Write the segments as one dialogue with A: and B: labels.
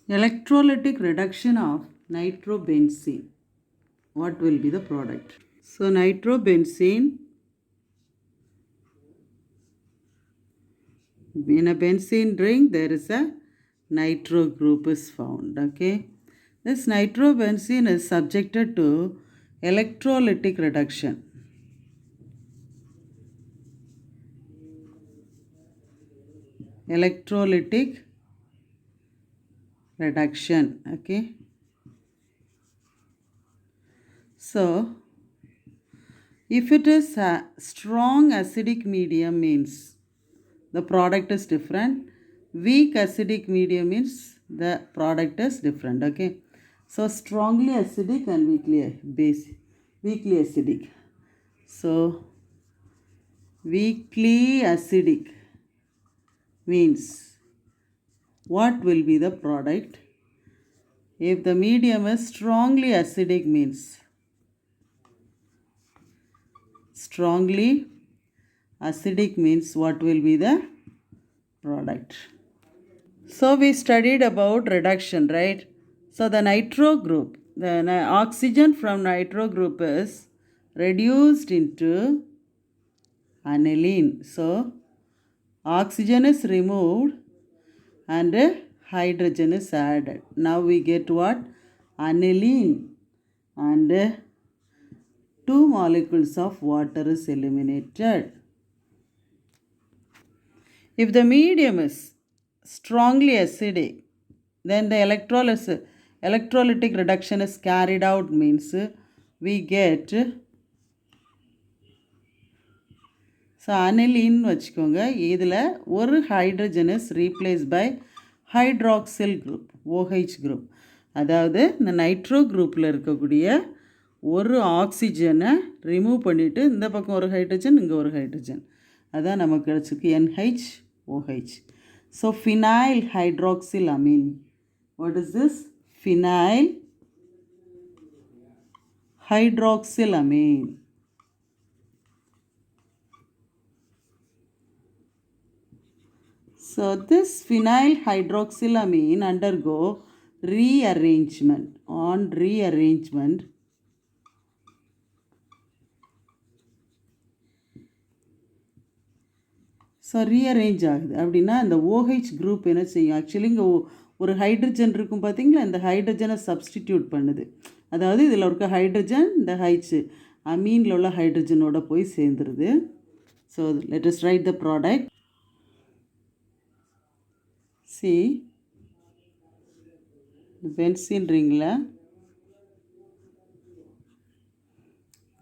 A: Electrolytic reduction of nitrobenzene. What will be the product? So nitrobenzene, in a benzene ring there is a nitro group is found. Okay, this nitrobenzene is subjected to electrolytic reduction. Electrolytic reduction. Okay, so if it is a strong acidic medium means the product is different. Weak acidic medium means the product is different. Okay, so strongly acidic and weakly acidic. So weakly acidic means what will be the product? If the medium is strongly acidic means what will be the product? So we studied about reduction, right? So the nitro group, the oxygen from nitro group is reduced into aniline. So oxygen is removed and hydrogen is added. Now we get what? Aniline, and 2 molecules of water is eliminated. If the medium is strongly acidic, then the electrolytic reduction is carried out means we get, so aniline வச்சுக்கோங்க, இதில் ஒரு hydrogen is replaced by hydroxyl group, OH group. அதாவது இந்த nitro குரூப்பில் இருக்கக்கூடிய ஒரு ஆக்சிஜனை remove பண்ணிவிட்டு இந்த பக்கம் ஒரு ஹைட்ரஜன், இங்கே ஒரு ஹைட்ரஜன், அதான் நமக்கு கிடச்சிருக்கு NHOH. So phenyl hydroxylamine. What is this? Phenyl hydroxylamine. So this phenyl hydroxylamine undergo rearrangement. On rearrangement, so rearrange ஆகுது அப்படின்னா அந்த OH குரூப் என்ன செய்யும்? ஆக்சுவலி இங்கே ஒரு ஹைட்ரஜன் இருக்கும் பார்த்தீங்களா, இந்த ஹைட்ரஜனை சப்ஸ்டிடியூட் பண்ணுது. அதாவது இதில் இருக்க ஹைட்ரஜன் இந்த அமீனில் உள்ள ஹைட்ரஜனோட போய் சேர்ந்துருது. So let us write the product. சி பென்சீன் ரிங்கில்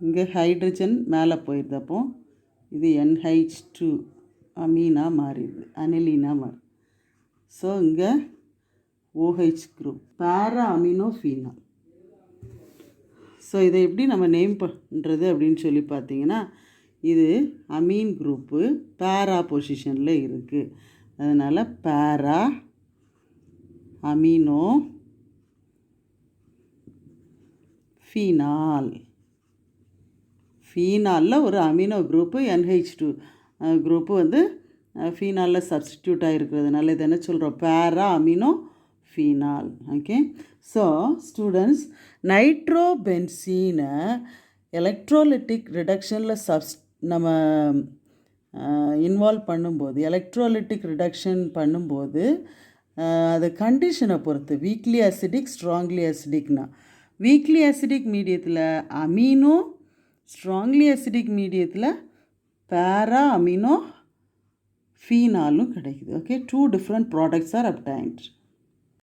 A: இங்கே ஹைட்ரஜன் மேலே போயிடுது. அப்போ இது NH2 அமீனாக மாறிடுது, அனிலீனாக மாறி. ஸோ இங்கே OH குரூப் பேரா அமினோஃபீனால். ஸோ இதை எப்படி நம்ம நேம் பண்ணுறது அப்படின்னு சொல்லி பார்த்தீங்கன்னா, இது அமீன் குரூப்பு பேரா பொசிஷனில் இருக்குது. அதனால் பேரா அமினோ ஃபீனால். ஃபீனாலில் ஒரு அமினோ குரூப்பு NH2 குரூப்பு வந்து ஃபீனாலில் சப்ஸ்டிடியூட் ஆகிருக்கிறதுனால இது என்ன சொல்கிறோம்? Para amino phenol. Okay, so students, நைட்ரோபென்சீனை எலக்ட்ரோலிட்டிக் ரிடக்ஷனில் நம்ம இன்வால்வ் பண்ணும்போது, எலக்ட்ரோலிட்டிக் ரிடக்ஷன் பண்ணும்போது அது கண்டிஷனை பொறுத்து வீக்லி அசிடிக், ஸ்ட்ராங்லி அசிடிக்னா, வீக்லி அசிடிக் மீடியத்தில் அமீனோ, ஸ்ட்ராங்லி அசிடிக் மீடியத்தில் பேரா அமினோ ஃபீனாலும் கிடைக்குது. Okay, 2 different products are obtained.